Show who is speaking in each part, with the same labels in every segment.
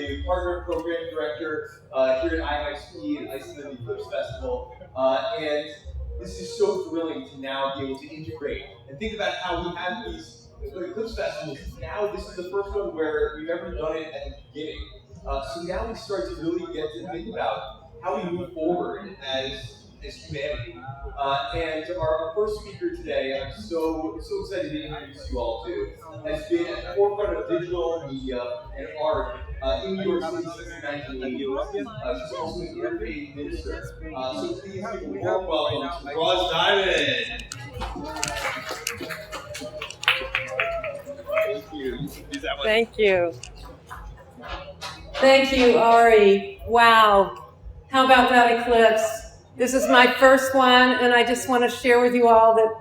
Speaker 1: the partner program director here at IMIC and ICELAND ECLIPSE Festival. And this is so thrilling to now be able to integrate and think about how we have these Eclipse festivals. Now this is the first one where we've ever done it at the beginning. So now we start to really get to think about how we move forward as humanity. And our first speaker today, I'm so excited to introduce you all to, has been at the forefront of digital media and art in New York City since the 1980s. She's also an interfaith minister. So please give a warm welcome to Roz Dimon. Thank you.
Speaker 2: Thank you. Thank you, Ari. Wow. How about that eclipse? This is my first one, and I just want to share with you all that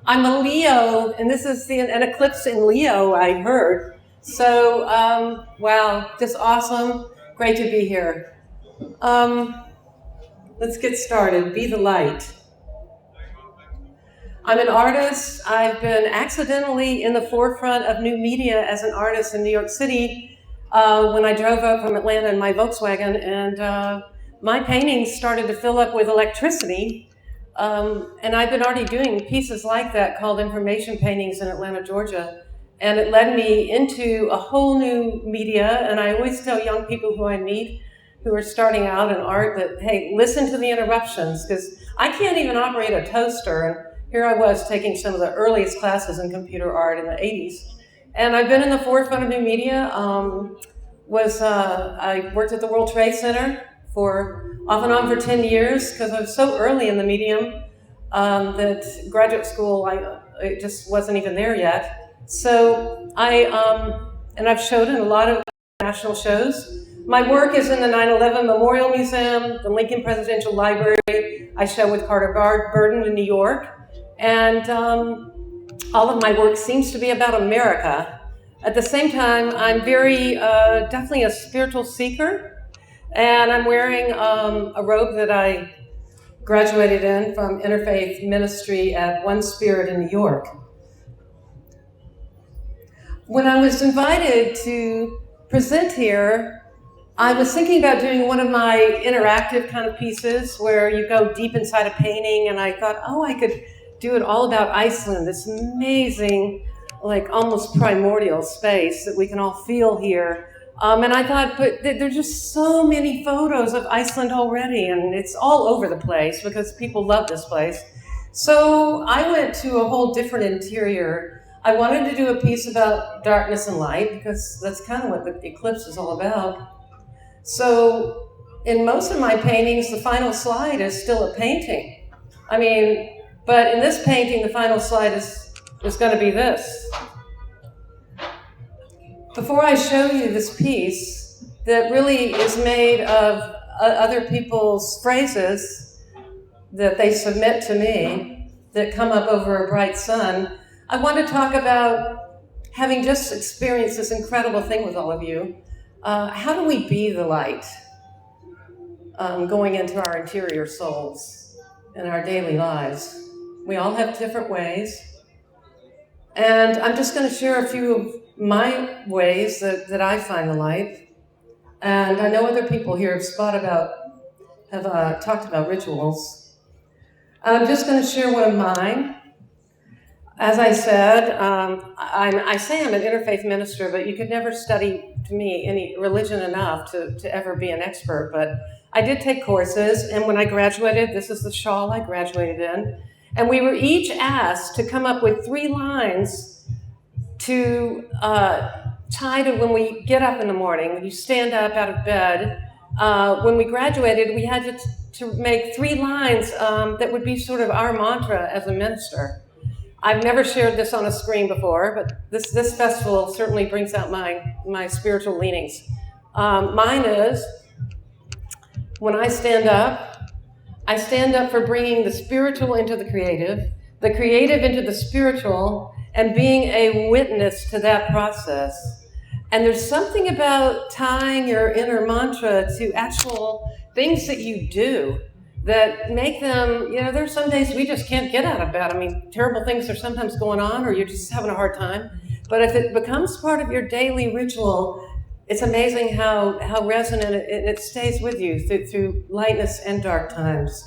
Speaker 2: I'm a Leo, and this is an eclipse in Leo, I heard. So, wow, just awesome. Great to be here. Let's get started. Be the light. I'm an artist. I've been accidentally in the forefront of new media as an artist in New York City when I drove up from Atlanta in my Volkswagen, and my paintings started to fill up with electricity. And I've been already doing pieces like that called information paintings in Atlanta, Georgia. And it led me into a whole new media. And I always tell young people who I meet who are starting out in art that, hey, listen to the interruptions, because I can't even operate a toaster. And here I was taking some of the earliest classes in computer art in the 80s. And I've been in the forefront of new media. I worked at the World Trade Center off and on for 10 years, because I was so early in the medium that graduate school, it just wasn't even there yet. So I've showed in a lot of national shows. My work is in the 9/11 Memorial Museum, the Lincoln Presidential Library. I show with Carter Burden in New York. And all of my work seems to be about America. At the same time, I'm very, definitely a spiritual seeker. And I'm wearing a robe that I graduated in from Interfaith Ministry at One Spirit in New York. When I was invited to present here, I was thinking about doing one of my interactive kind of pieces where you go deep inside a painting, and I thought, I could do it all about Iceland, this amazing, like almost primordial space that we can all feel here. And I thought, but there's just so many photos of Iceland already, and it's all over the place because people love this place. So I went to a whole different interior. I wanted to do a piece about darkness and light because that's kind of what the eclipse is all about. So in most of my paintings, the final slide is still a painting. But in this painting, the final slide is going to be this. Before I show you this piece that really is made of other people's phrases that they submit to me that come up over a bright sun, I want to talk about having just experienced this incredible thing with all of you. How do we be the light going into our interior souls in our daily lives? We all have different ways. And I'm just going to share a few of my ways that I find the light. And I know other people here have talked about rituals. I'm just going to share one of mine. As I said, I say I'm an interfaith minister, but you could never study, to me, any religion enough to ever be an expert. But I did take courses, and when I graduated, this is the shawl I graduated in, and we were each asked to come up with 3 lines to tie to when we get up in the morning, when you stand up out of bed. When we graduated, we had to make 3 lines that would be sort of our mantra as a minister. I've never shared this on a screen before, but this festival certainly brings out my spiritual leanings. Mine is, when I stand up for bringing the spiritual into the creative into the spiritual, and being a witness to that process. And there's something about tying your inner mantra to actual things that you do that make them, there's some days we just can't get out of bed. Terrible things are sometimes going on, or you're just having a hard time. But if it becomes part of your daily ritual, it's amazing how resonant it stays with you through lightness and dark times.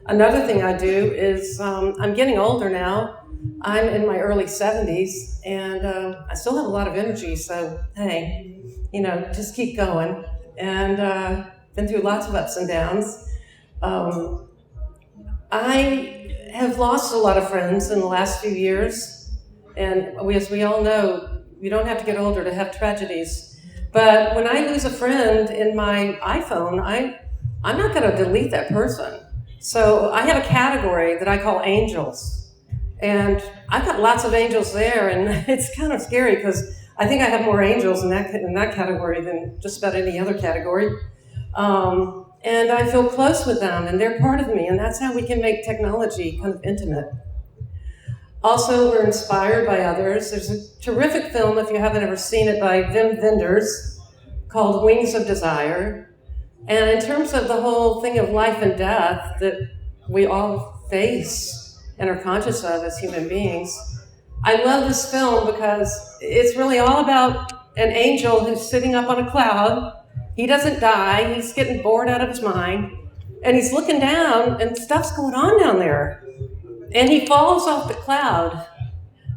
Speaker 2: Another thing I do is I'm getting older now. I'm in my early 70s, and I still have a lot of energy. So hey, just keep going. And been through lots of ups and downs. I have lost a lot of friends in the last few years, and as we all know, you don't have to get older to have tragedies. But when I lose a friend in my iPhone, I'm not going to delete that person. So I have a category that I call angels. And I've got lots of angels there, and it's kind of scary because I think I have more angels in that category than just about any other category. And I feel close with them, and they're part of me, and that's how we can make technology kind of intimate. Also, we're inspired by others. There's a terrific film, if you haven't ever seen it, by Wim Wenders called Wings of Desire. And in terms of the whole thing of life and death that we all face and are conscious of as human beings, I love this film because it's really all about an angel who's sitting up on a cloud. He doesn't die, he's getting bored out of his mind, and he's looking down, and stuff's going on down there. And he falls off the cloud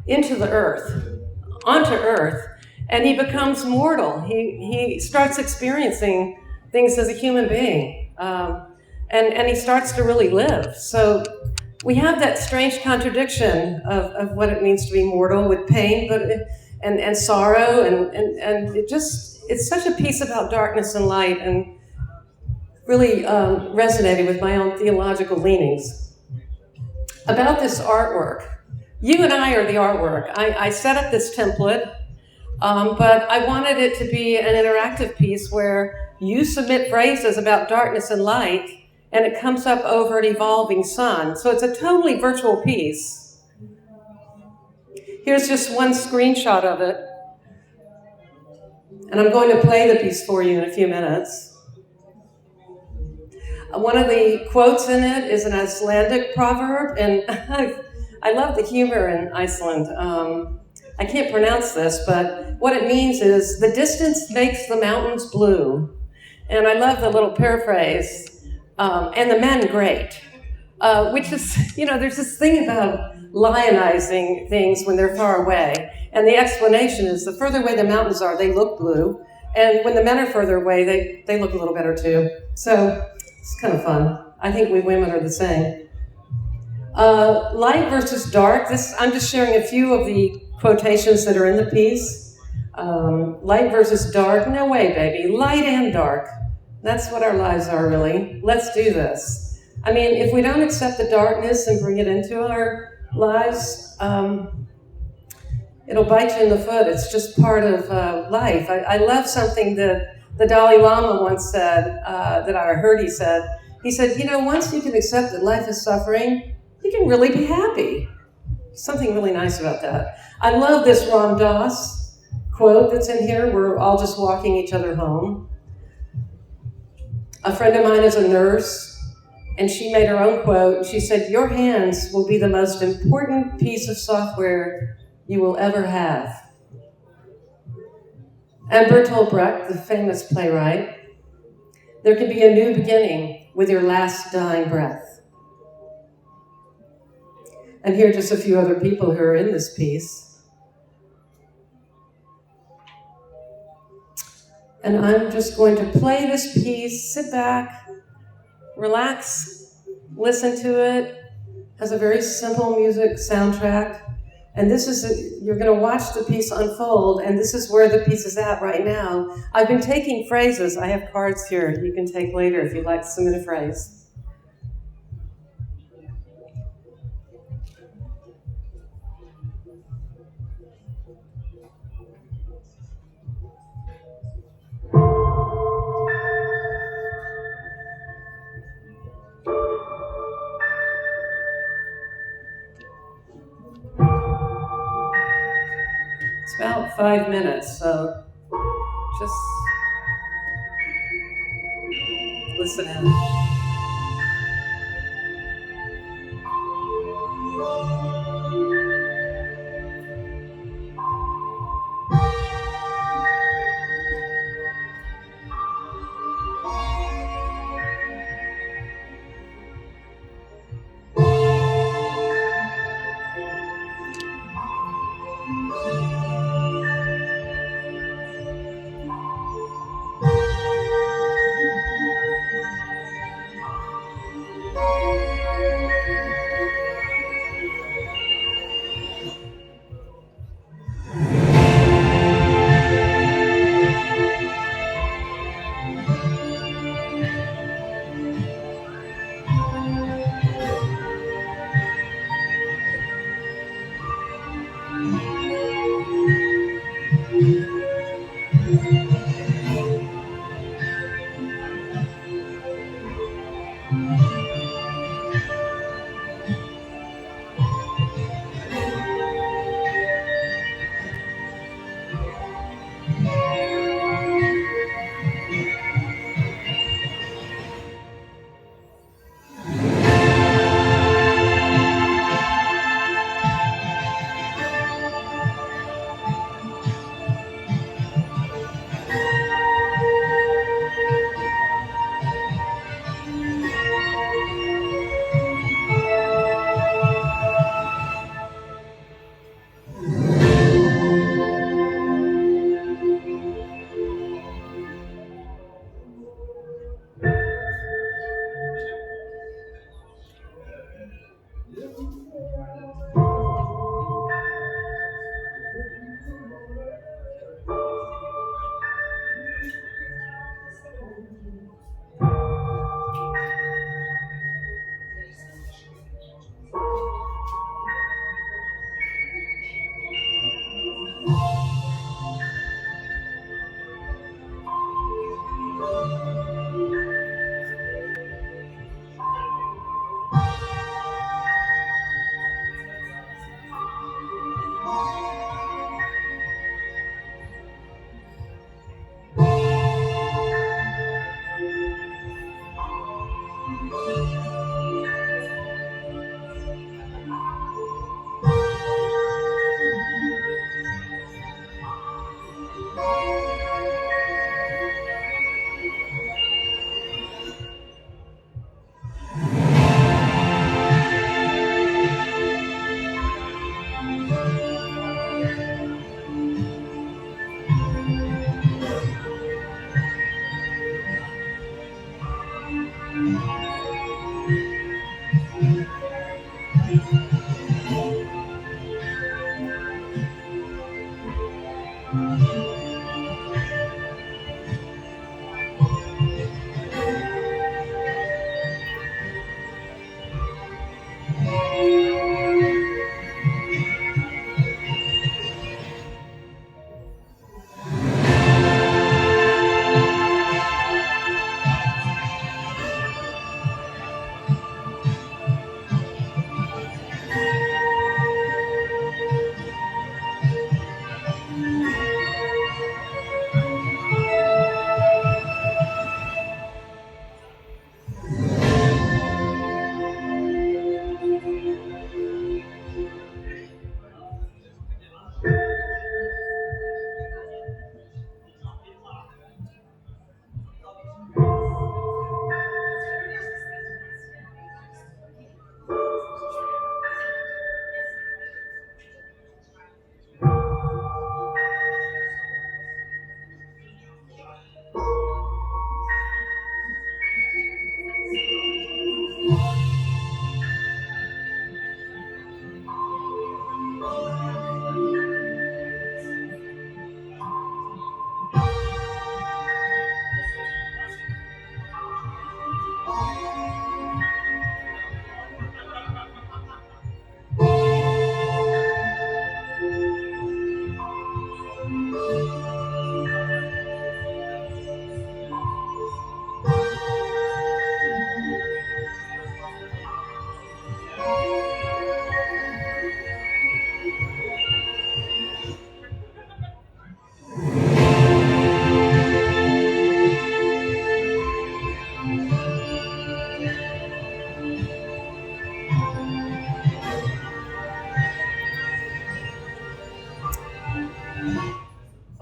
Speaker 2: into the earth, onto earth, and he becomes mortal. He starts experiencing things as a human being, and he starts to really live. So we have that strange contradiction of what it means to be mortal with pain, and sorrow, and it's such a piece about darkness and light, and really resonated with my own theological leanings. About this artwork, you and I are the artwork. I set up this template, but I wanted it to be an interactive piece where you submit phrases about darkness and light, and it comes up over an evolving sun. So it's a totally virtual piece. Here's just one screenshot of it. And I'm going to play the piece for you in a few minutes. One of the quotes in it is an Icelandic proverb, and I love the humor in Iceland. I can't pronounce this, but what it means is, the distance makes the mountains blue. And I love the little paraphrase, and the men great, which is, there's this thing about lionizing things when they're far away. And the explanation is, the further away the mountains are, they look blue. And when the men are further away, they look a little better too. So it's kind of fun. I think we women are the same. Light versus dark. I'm just sharing a few of the quotations that are in the piece. Light versus dark. No way, baby. Light and dark. That's what our lives are, really. Let's do this. I mean, if we don't accept the darkness and bring it into our lives, it'll bite you in the foot. It's just part of life. I love something that the Dalai Lama once said, that I heard he said. He said, once you can accept that life is suffering, you can really be happy. Something really nice about that. I love this Ram Dass quote that's in here. We're all just walking each other home. A friend of mine is a nurse, and she made her own quote. She said, "Your hands will be the most important piece of software you will ever have." And Bertolt Brecht, the famous playwright, "There can be a new beginning with your last dying breath." And here are just a few other people who are in this piece. And I'm just going to play this piece, sit back, relax, listen to it. It has a very simple music soundtrack. And you're going to watch the piece unfold, and this is where the piece is at right now. I've been taking phrases. I have cards here you can take later if you'd like to submit a phrase. It's about 5 minutes, so just listen in.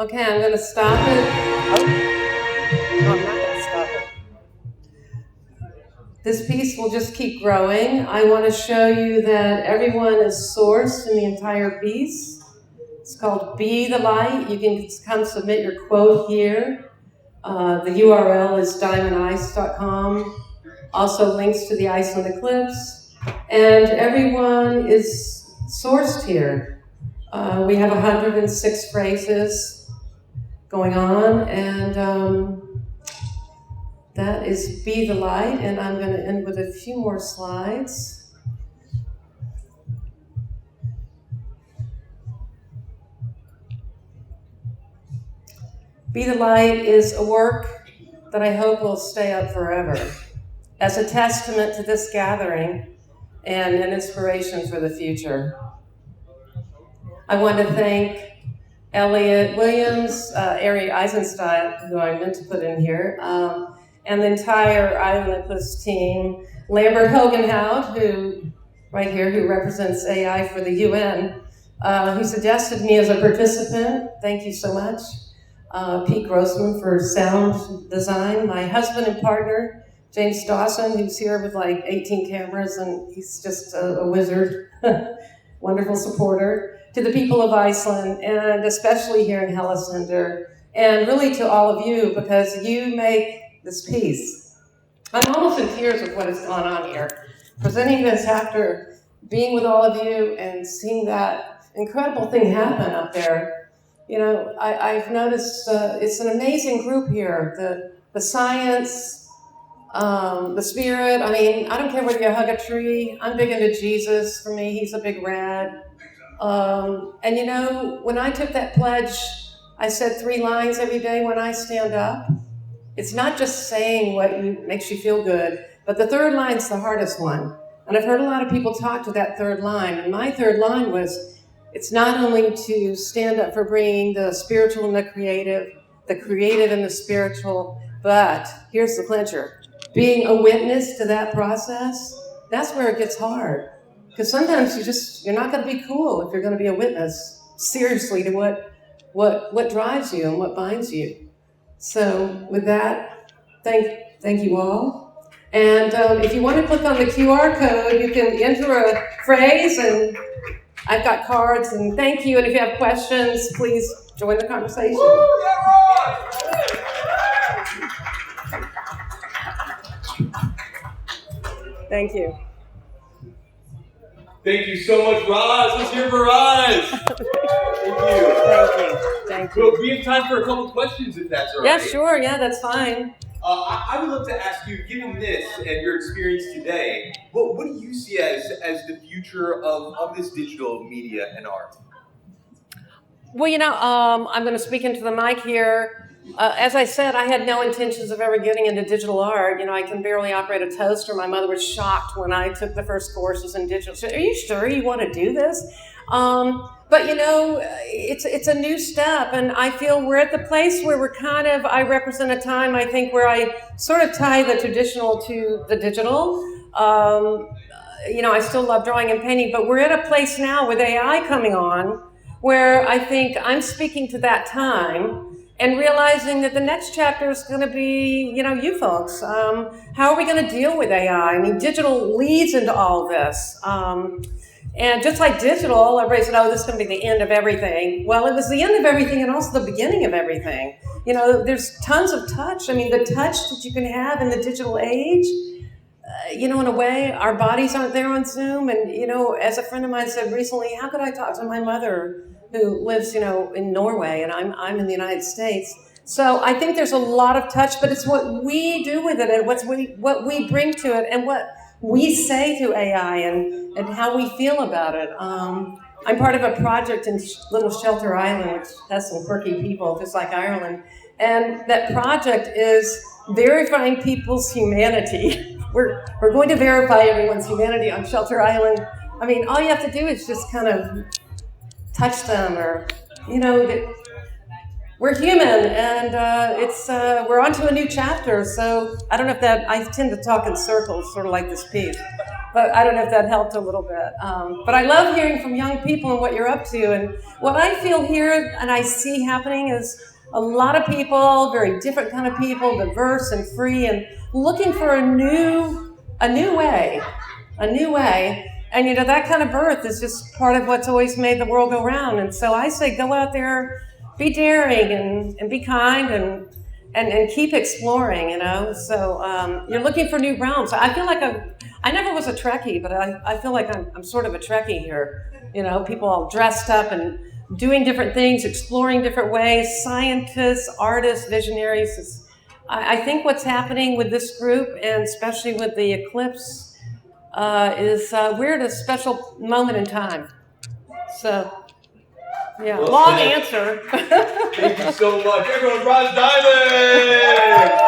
Speaker 2: Okay, I'm going to stop it. Oh, no, I'm not going to stop it. This piece will just keep growing. I want to show you that everyone is sourced in the entire piece. It's called Be the Light. You can come submit your quote here. The URL is dimonice.com. Also links to the Iceland eclipse. And everyone is sourced here. We have 106 phrases going on, and that is Be the Light, and I'm going to end with a few more slides. Be the Light is a work that I hope will stay up forever. as a testament to this gathering and an inspiration for the future. I want to thank Elliot Williams, Ari Eisenstein, who I meant to put in here, and the entire Island Eclipse team. Lambert Hogenhout, who right here, who represents AI for the UN, who suggested me as a participant. Thank you so much. Pete Grossman for sound design. My husband and partner, James Dawson, who's here with like 18 cameras, and he's just a wizard, wonderful supporter. To the people of Iceland, and especially here in Hellessandur, and really to all of you, because you make this piece. I'm almost in tears with what has gone on here. Presenting this after being with all of you and seeing that incredible thing happen up there. You know, I've noticed it's an amazing group here. The science, the spirit. I mean, I don't care whether you hug a tree. I'm big into Jesus. For me, he's a big red. And you know, when I took that pledge, I said 3 lines every day when I stand up. It's not just saying what makes you feel good, but the 3rd line's the hardest one. And I've heard a lot of people talk to that 3rd line. And my 3rd line was, it's not only to stand up for bringing the spiritual and the creative and the spiritual, but here's the clincher, being a witness to that process. That's where it gets hard. Because sometimes you're not going to be cool if you're going to be a witness seriously to what drives you and what binds you. So with that, thank you all. And if you want to click on the QR code, you can enter a phrase, and I've got cards. And thank you. And if you have questions, please join the conversation.
Speaker 1: Woo,
Speaker 2: Thank you.
Speaker 1: Thank you so much, Roz. Let's hear for Roz. Thank you. Well, we have time for a couple questions, if that's all right.
Speaker 2: Yeah, sure. Yeah, that's fine.
Speaker 1: I would love to ask you, given this and your experience today, what do you see as the future of this digital media and art?
Speaker 2: Well, you know, I'm going to speak into the mic here. As I said, I had no intentions of ever getting into digital art. You know, I can barely operate a toaster. My mother was shocked when I took the first courses in digital. She said, "Are you sure you want to do this?" But you know, it's a new step, and I feel we're at the place where I represent a time, I think, where I sort of tie the traditional to the digital. You know, I still love drawing and painting, but we're at a place now with AI coming on where I think I'm speaking to that time and realizing that the next chapter is going to be, you know, you folks. How are we going to deal with AI? I mean, digital leads into all of this. And just like digital, everybody said, oh, this is going to be the end of everything. Well, it was the end of everything and also the beginning of everything. You know, there's tons of touch. I mean, the touch that you can have in the digital age, you know, in a way, our bodies aren't there on Zoom. And, you know, as a friend of mine said recently, how could I talk to my mother who lives, you know, in Norway, and I'm in the United States? So I think there's a lot of touch, but it's what we do with it and what we bring to it and what we say to AI and how we feel about it. I'm part of a project in Little Shelter Island, which has some quirky people, just like Ireland. And that project is verifying people's humanity. We're going to verify everyone's humanity on Shelter Island. I mean, all you have to do is just kind of touch them, or, you know, we're human, and we're on to a new chapter. So I don't know if I tend to talk in circles, sort of like this piece, but I don't know if that helped a little bit. But I love hearing from young people and what you're up to. And what I feel here and I see happening is a lot of people, very different kind of people, diverse and free, and looking for a new way. And, you know, that kind of birth is just part of what's always made the world go round. And so I say, go out there, be daring and be kind and keep exploring, you know. So you're looking for new realms. I feel like I never was a Trekkie, but I feel like I'm sort of a Trekkie here. You know, people all dressed up and doing different things, exploring different ways, scientists, artists, visionaries. I think what's happening with this group, and especially with the eclipse, is we're at a special moment in time. So, yeah, well, long answer.
Speaker 1: Thank you so much. Everyone, Roz Dimon!